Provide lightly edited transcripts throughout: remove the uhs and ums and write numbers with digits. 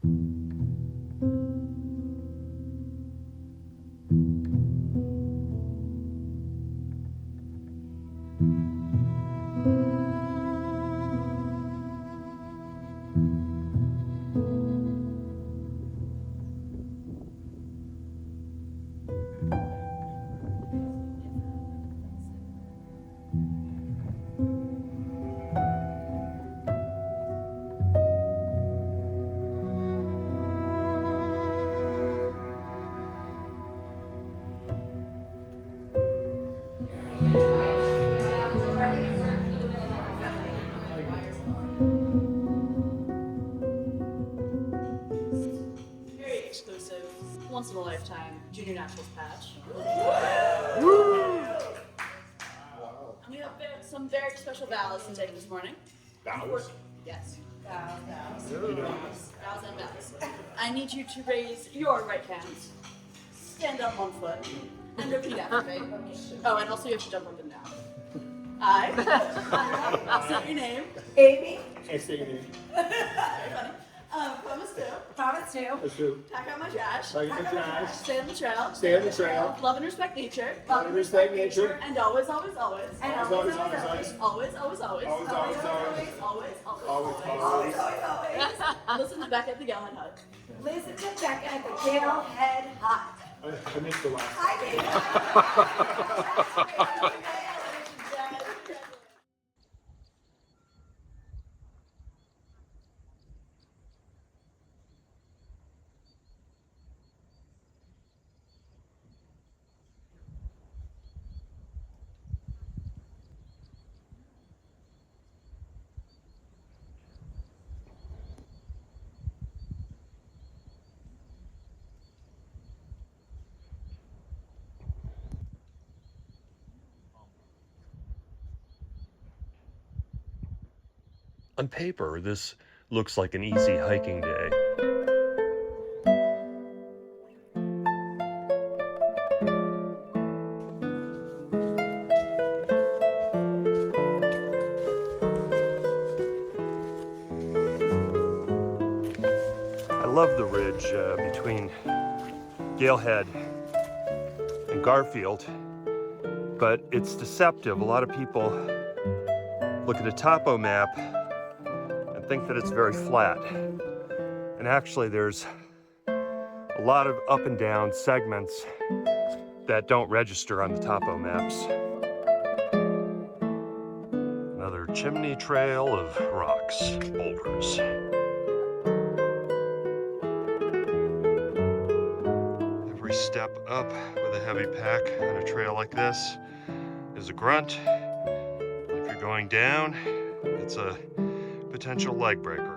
Very exclusive, once in a lifetime junior naturals patch. And we have some very special vows to take this morning. Vows? Yes. Vows and vows. I need you to raise your right hand, stand on one foot, and repeat after me. Oh, and also you have to jump up and down. I'll say your name. Amy. I say your name. Very funny. Promise to. Promise to. That's true. Pack out my trash. Like the trash. Stay on the trail. Stay on the trail. Love and respect nature. Love and respect nature. And always, always, always. And Always, always, always, always, always. Always, always, always. Always, always, always. Always, always, Always, always. always. Listen to Becca at the Gallon Hut. Listen to Becca at the Gale Head Hut. I missed the last. I did. On paper, this looks like an easy hiking day. I love the ridge between Galehead and Garfield, but it's deceptive. A lot of people look at a topo map and think that it's very flat. And actually there's a lot of up and down segments that don't register on the topo maps. Another chimney trail of rocks, boulders. Every step up with a heavy pack on a trail like this is a grunt. If you're going down, it's a potential leg breaker.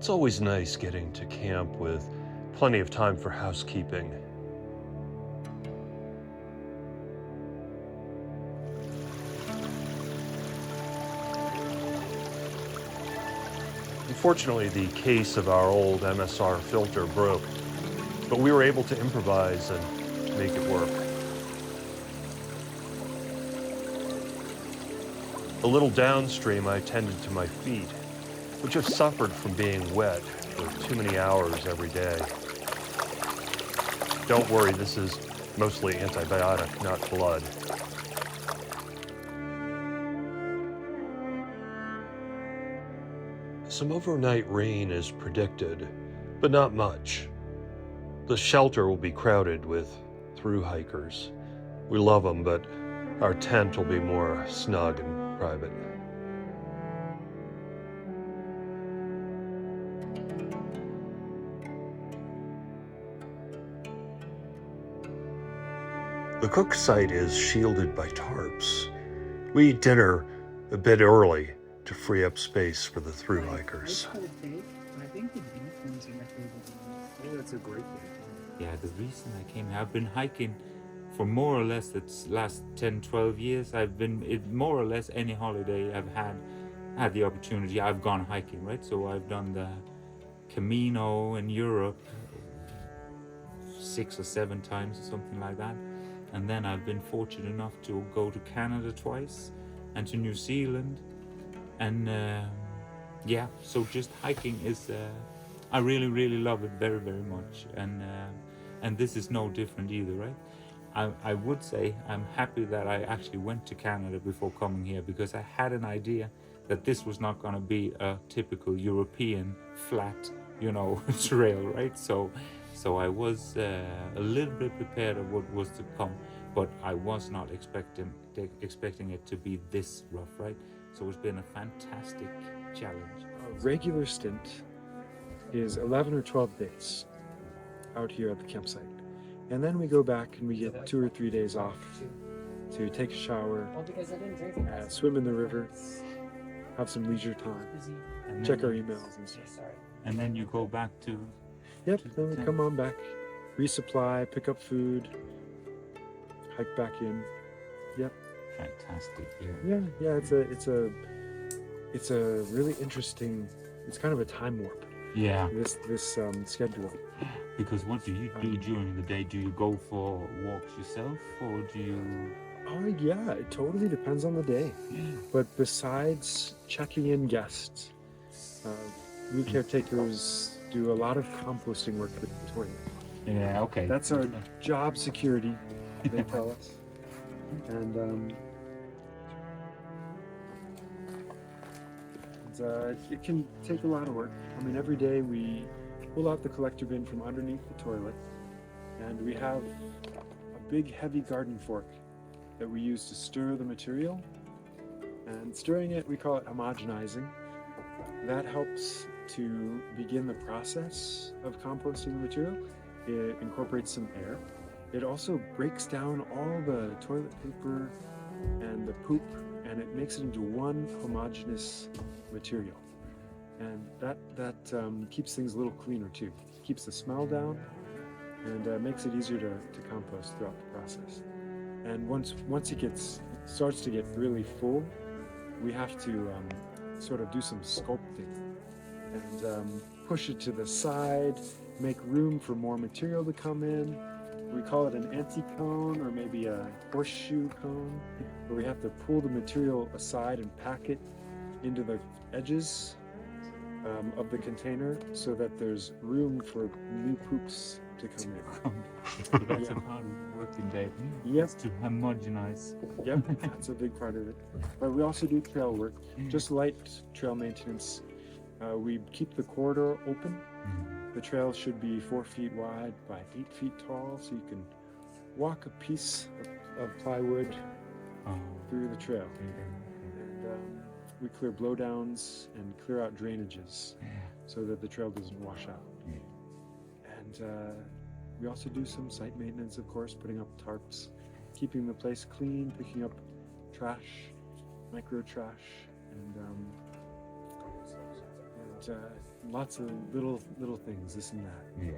It's always nice getting to camp with plenty of time for housekeeping. Unfortunately, the case of our old MSR filter broke, but we were able to improvise and make it work. A little downstream, I tended to my feet, which have suffered from being wet for too many hours every day. Don't worry, this is mostly antibiotic, not blood. Some overnight rain is predicted, but not much. The shelter will be crowded with through hikers. We love them, but our tent will be more snug and private. The cook site is shielded by tarps. We eat dinner a bit early to free up space for the through hikers. I think the beef ones are my favorite. I think that's a great thing. Yeah, the reason I came here, I've been hiking for more or less the last 10, 12 years. I've been, more or less any holiday I've had the opportunity, I've gone hiking, right? So I've done the Camino in Europe 6 or 7 times or something like that. And then I've been fortunate enough to go to Canada twice and to New Zealand. And yeah, so just hiking is, I really, really love it very, very much. And this is no different either, right? I would say I'm happy that I actually went to Canada before coming here, because I had an idea that this was not going to be a typical European flat, you know, trail, right? So I was a little bit prepared of what was to come, but I was not expecting it to be this rough, right? So it's been a fantastic challenge. A regular stint is 11 or 12 days out here at the campsite. And then we go back and we get 2 or 3 days off to take a shower, swim in the river, have some leisure time, And check then- our emails and stuff. And then you go back to Yep, then we come on back, resupply, pick up food, hike back in. Yep. fantastic. Yeah, it's a really interesting, it's kind of a time warp, Yeah. this schedule. Because what do you do during the day? Do you go for walks yourself, or do you? Oh yeah, it totally depends on the day. But besides checking in guests, we caretakers do a lot of composting work with the toilet. Yeah. Okay. That's our job security, they tell us. And it can take a lot of work. I mean, every day we pull out the collector bin from underneath the toilet, and we have a big heavy garden fork that we use to stir the material. And stirring it, we call it homogenizing. That helps to begin the process of composting the material. It incorporates some air. It also breaks down all the toilet paper and the poop, and it makes it into one homogeneous material. And that keeps things a little cleaner too. Keeps the smell down, and makes it easier to compost throughout the process. And once it starts to get really full, we have to sort of do some sculpting and push it to the side, make room for more material to come in. We call it an anti-cone, or maybe a horseshoe cone, where we have to pull the material aside and pack it into the edges of the container so that there's room for new poops to come in. That's a part of the working day. Yep. To homogenize. Yep, that's a big part of it. But we also do trail work, just light trail maintenance. We keep the corridor open. The trail should be 4 feet wide by 8 feet tall, so you can walk a piece of plywood through the trail. And we clear blowdowns and clear out drainages so that the trail doesn't wash out. And we also do some site maintenance, of course, putting up tarps, keeping the place clean, picking up trash, micro trash, and but lots of little things, this and that. Yeah.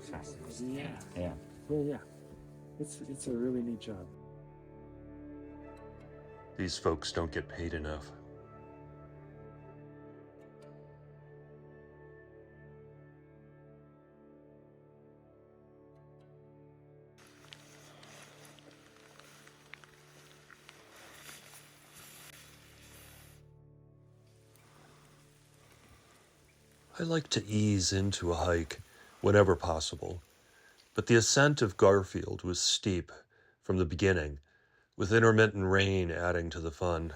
Fascinating. Yeah. Yeah. Yeah. It's a really neat job. These folks don't get paid enough. I like to ease into a hike whenever possible, but the ascent of Garfield was steep from the beginning, with intermittent rain adding to the fun.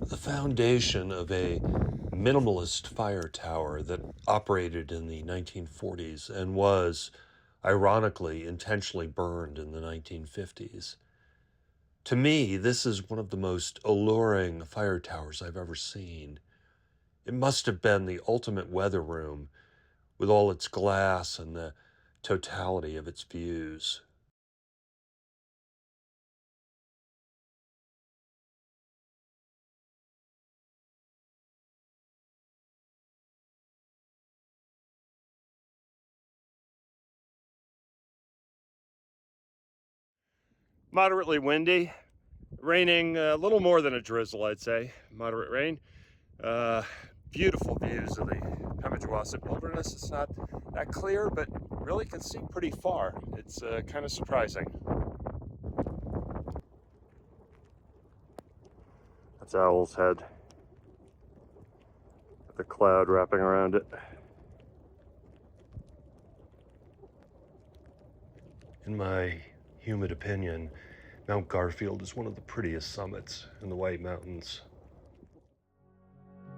The foundation of a minimalist fire tower that operated in the 1940s and was, ironically, intentionally burned in the 1950s. To me, this is one of the most alluring fire towers I've ever seen. It must have been the ultimate weather room with all its glass and the totality of its views. Moderately windy, raining a little more than a drizzle, I'd say. Moderate rain. Beautiful views of the Pemigewasset Wilderness. It's not that clear, but really can see pretty far. It's kind of surprising. That's Owl's Head. With the cloud wrapping around it. In my humid opinion, Mount Garfield is one of the prettiest summits in the White Mountains.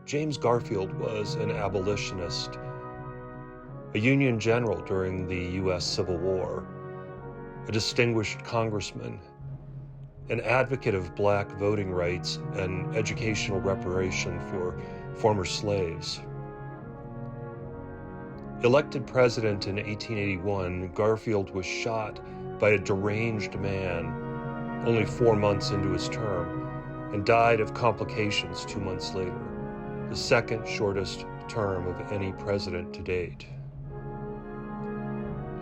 James Garfield was an abolitionist, a Union general during the U.S. Civil War, a distinguished congressman, an advocate of black voting rights and educational reparation for former slaves. Elected president in 1881, Garfield was shot by a deranged man only 4 months into his term and died of complications 2 months later, the second shortest term of any president to date.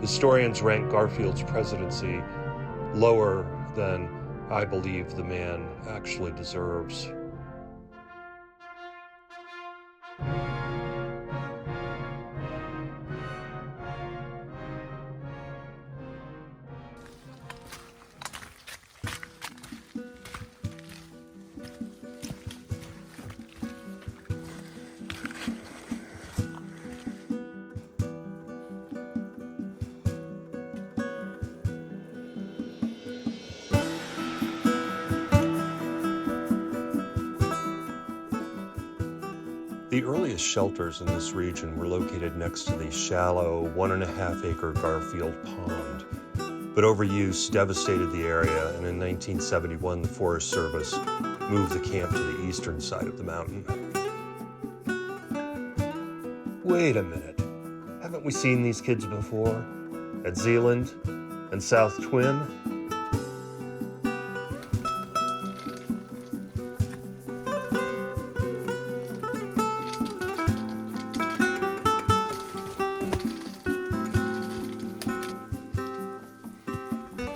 Historians rank Garfield's presidency lower than I believe the man actually deserves. The earliest shelters in this region were located next to the shallow 1.5-acre Garfield Pond, but overuse devastated the area, and in 1971 the Forest Service moved the camp to the eastern side of the mountain. Wait a minute, haven't we seen these kids before? At Zealand and South Twin?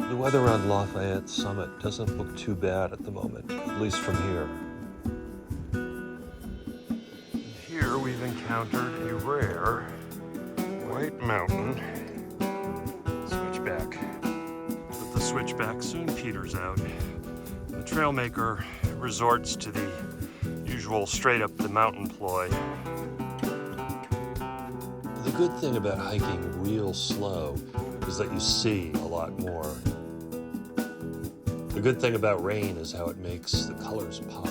The weather on Lafayette Summit doesn't look too bad at the moment, at least from here. Here we've encountered a rare white mountain switchback. But the switchback soon peters out. The trailmaker resorts to the usual straight up the mountain ploy. The good thing about hiking real slow is that you see a lot more. The good thing about rain is how it makes the colors pop.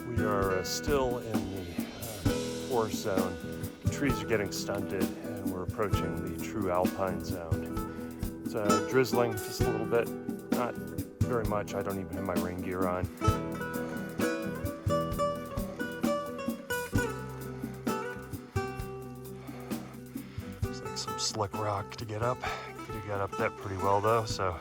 We are still in the forest zone. The trees are getting stunted and we're approaching the true alpine zone. It's drizzling just a little bit, not very much. I don't even have my rain gear on. It's like some slick rock to get up. You got up that pretty well though, so.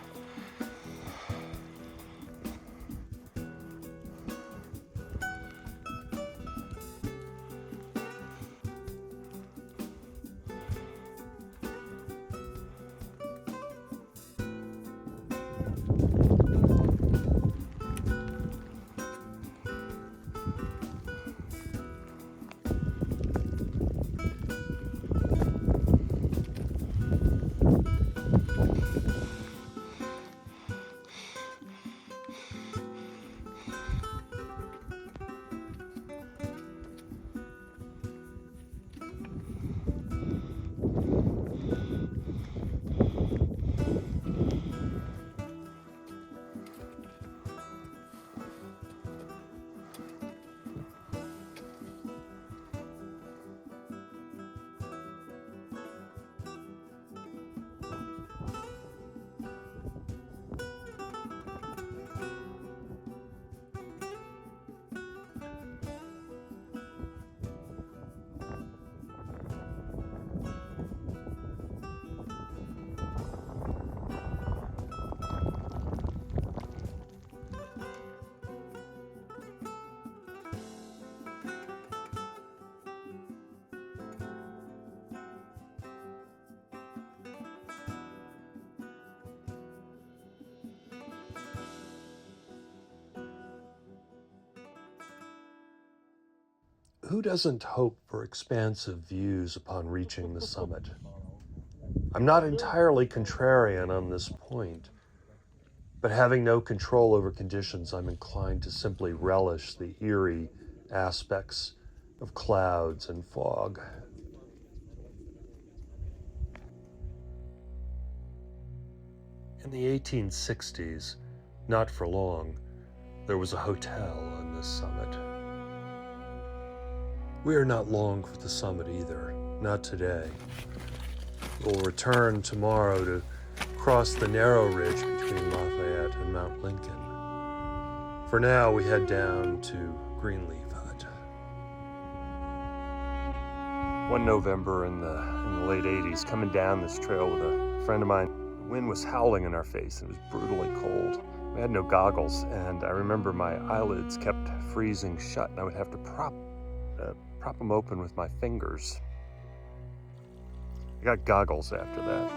Who doesn't hope for expansive views upon reaching the summit? I'm not entirely contrarian on this point, but having no control over conditions, I'm inclined to simply relish the eerie aspects of clouds and fog. In the 1860s, not for long, there was a hotel on this summit. We are not long for the summit either, not today. We'll return tomorrow to cross the narrow ridge between Lafayette and Mount Lincoln. For now, we head down to Greenleaf Hut. One November in the late 80s, coming down this trail with a friend of mine, the wind was howling in our face and it was brutally cold. We had no goggles, and I remember my eyelids kept freezing shut, and I would have to prop them open with my fingers. I got goggles after that.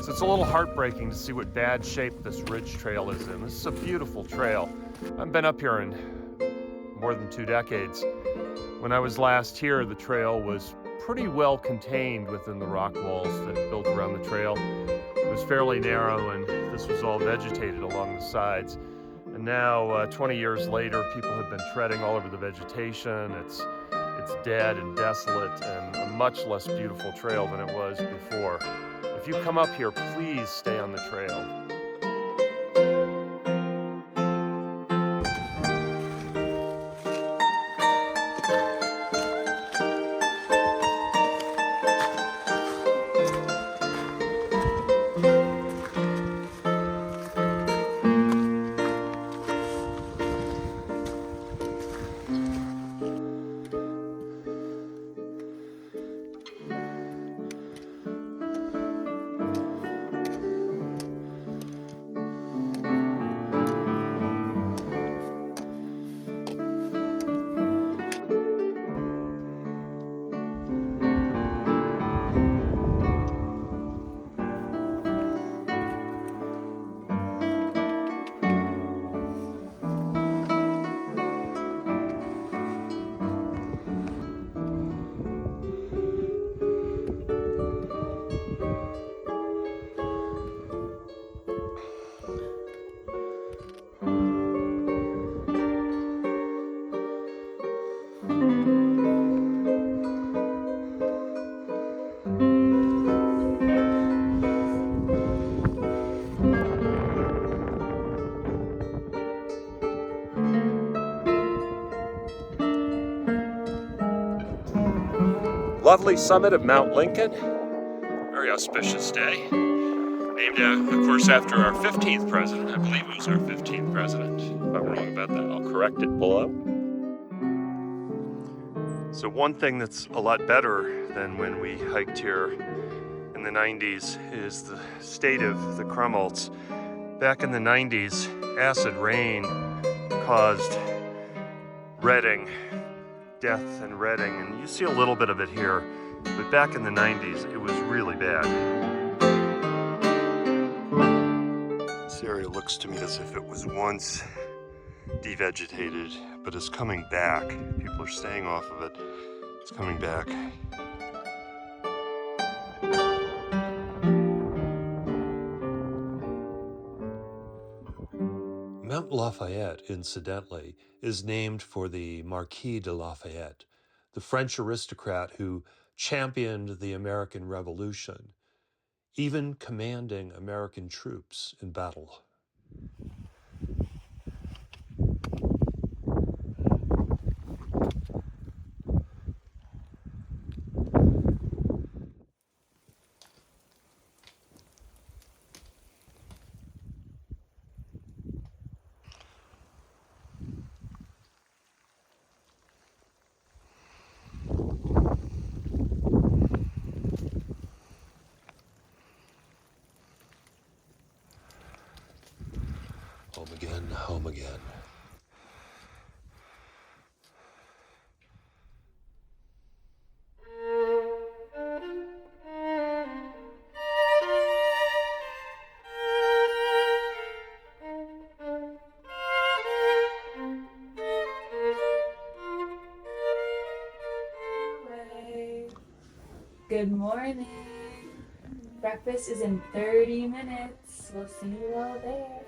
So it's a little heartbreaking to see what bad shape this ridge trail is in. This is a beautiful trail. I've been up here in more than 2 decades. When I was last here, the trail was pretty well contained within the rock walls that built around the trail. It was fairly narrow, and this was all vegetated along the sides. And now, 20 years later, people have been treading all over the vegetation. It's dead and desolate and a much less beautiful trail than it was before. If you come up here, please stay on the trail. lovely summit of Mount Lincoln. Very auspicious day. Named, of course, after our 15th president. I believe it was our 15th president. If I'm wrong about that, I'll correct it below. So one thing that's a lot better than when we hiked here in the 90s is the state of the Krummelts. Back in the 90s, acid rain caused retting, death and retting, and you see a little bit of it here, but back in the 90s, it was really bad. This area looks to me as if it was once devegetated, but is coming back. People are staying off of it. It's coming back. Mount Lafayette, incidentally, is named for the Marquis de Lafayette, the French aristocrat who championed the American Revolution, even commanding American troops in battle. Home again, home again. Good morning. Breakfast is in 30 minutes. We'll see you all there.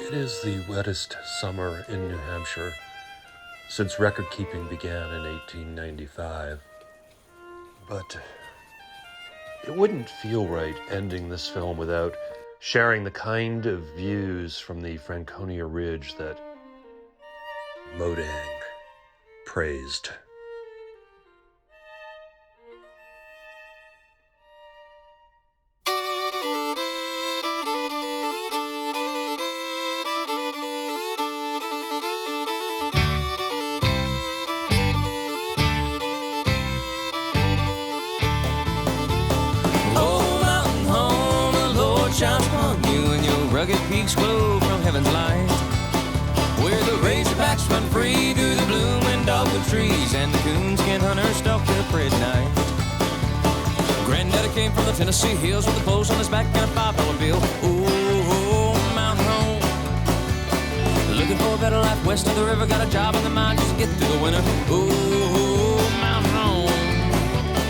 It is the wettest summer in New Hampshire since record keeping began in 1895. But it wouldn't feel right ending this film without sharing the kind of views from the Franconia Ridge that Modang praised. Shines upon you and your rugged peaks glow from heaven's light, where the razorbacks run free through the blooming dogwood trees and the coonskin hunters stalk the prairie night. Granddaddy came from the Tennessee hills with a post on his back and a $5 bill. Oh, mountain home, west of the river, got a job in the mine just to get through the winter. Ooh, mountain home.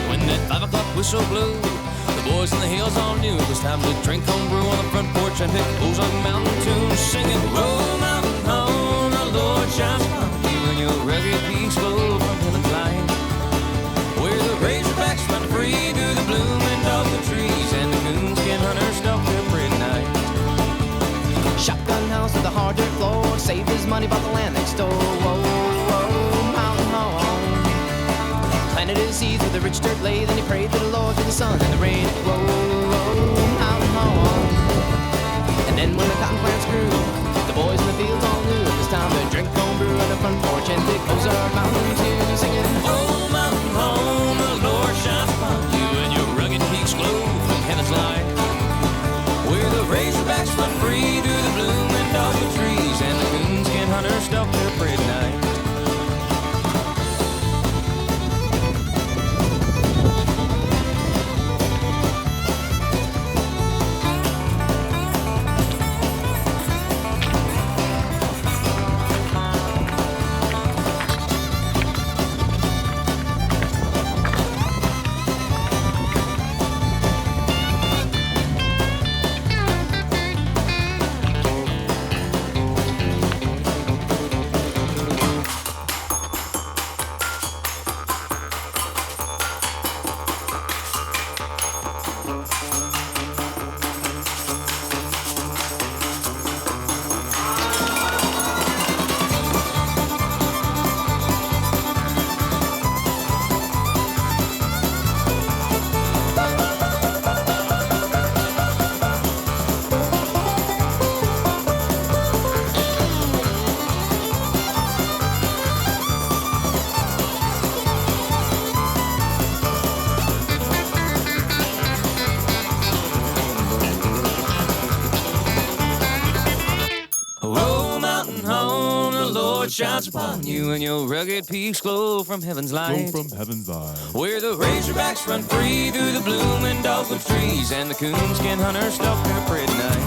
When that 5 o'clock whistle blew, the boys in the hills all knew it was time to drink homebrew on the front porch and pick Ozark mountain tunes, singing, "Roll mountain home, the Lord shines upon you, and your rugged peaks flow from heaven's light, where the razorbacks run free through the blooming dogwood trees, and the coonskin hunters stalk their prey at night." Shotgun house with a hard dirt floor, saved his money, bought the land next door. Whoa, whoa, mountain home. Planted his seeds with a rich dirt lay, then he prayed to the Lord through the sun and the rain. Whoa, whoa, mountain home. And then when the cotton plants grew, the boys in the fields all knew it was time to drink homebrew on the front porch and pick Ozark mountain tunes, singing, "Oh, mountain home, the Lord shines upon you, and your rugged peaks glow from heaven's light, where the razorbacks run free through the blooming dogwood trees, and the coonskin hunters stalk their prey at night." "Oh, mountain home, the Lord shines upon you, and your rugged peaks glow from heaven's light, where the razorbacks run free through the blooming dogwood trees, and the coonskin hunters stalk their prey at night."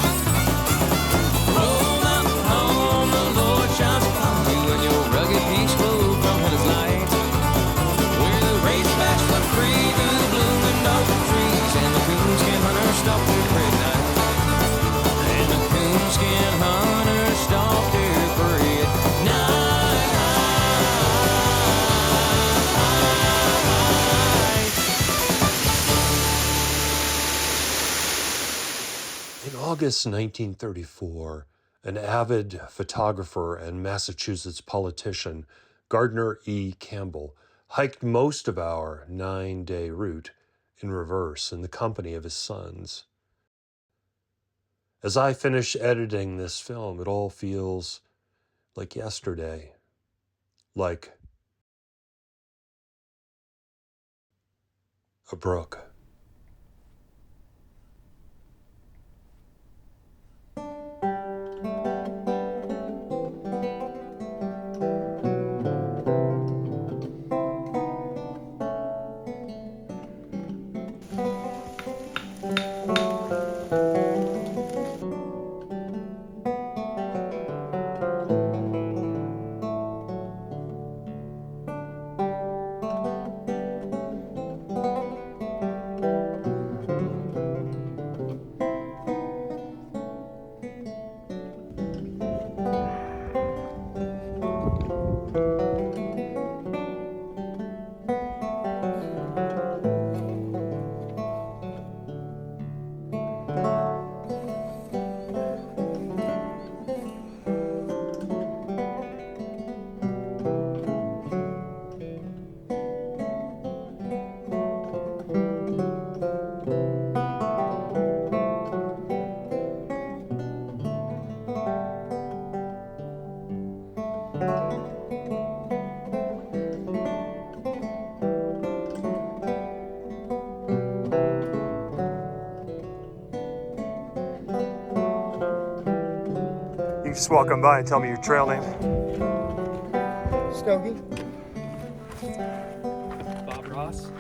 "Oh, mountain home, the Lord shines upon you, and your rugged peaks glow from heaven's light, where the razorbacks run free through the blooming dogwood trees, and the coonskin hunters stalk their prey at night, and the coonskin hunters stalk their prey at night." In August 1934, an avid photographer and Massachusetts politician, Gardner E. Campbell, hiked most of our 9-day route in reverse in the company of his sons. As I finish editing this film, it all feels like yesterday, like a brook. Just walk on by and tell me your trail name. Stogie. Bob Ross.